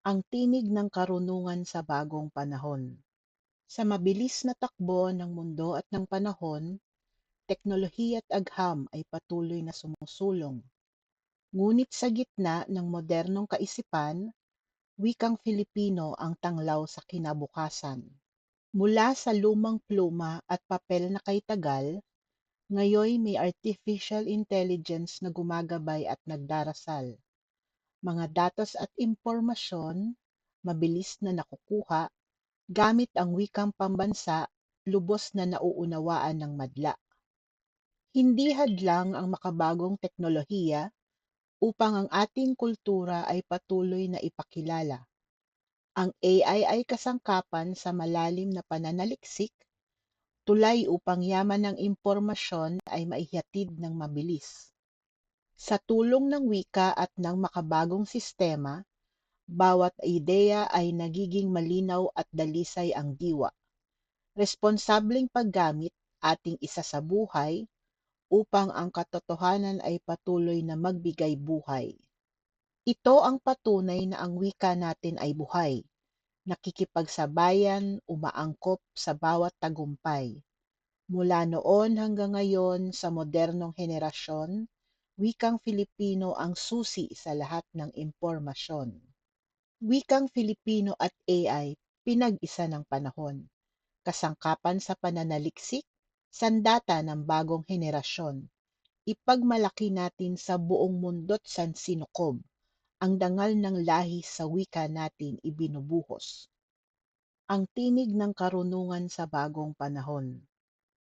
Ang tinig ng karunungan sa bagong panahon. Sa mabilis na takbo ng mundo at ng panahon, teknolohiya at agham ay patuloy na sumusulong. Ngunit sa gitna ng modernong kaisipan, wikang Filipino ang tanglaw sa kinabukasan. Mula sa lumang pluma at papel na kay tagal, ngayon may artificial intelligence na gumagabay at nagdarasal. Mga datos at impormasyon, mabilis na nakukuha, gamit ang wikang pambansa, lubos na nauunawaan ng madla. Hindi hadlang ang makabagong teknolohiya upang ang ating kultura ay patuloy na ipakilala. Ang AI ay kasangkapan sa malalim na pananaliksik, tulay upang yaman ng impormasyon ay maihatid ng mabilis. Sa tulong ng wika at ng makabagong sistema, bawat ideya ay nagiging malinaw at dalisay ang diwa. Responsableng paggamit ating isa sa buhay upang ang katotohanan ay patuloy na magbigay buhay. Ito ang patunay na ang wika natin ay buhay, nakikipagsabayan, umaangkop sa bawat tagumpay. Mula noon hanggang ngayon sa modernong henerasyon, wikang Filipino ang susi sa lahat ng impormasyon. Wikang Filipino at AI, pinag-isa ng panahon, kasangkapan sa pananaliksik, sandata ng bagong henerasyon. Ipagmalaki natin sa buong mundo't sansinukob ang dangal ng lahi sa wika natin ibinubuhos. Ang tinig ng karunungan sa bagong panahon.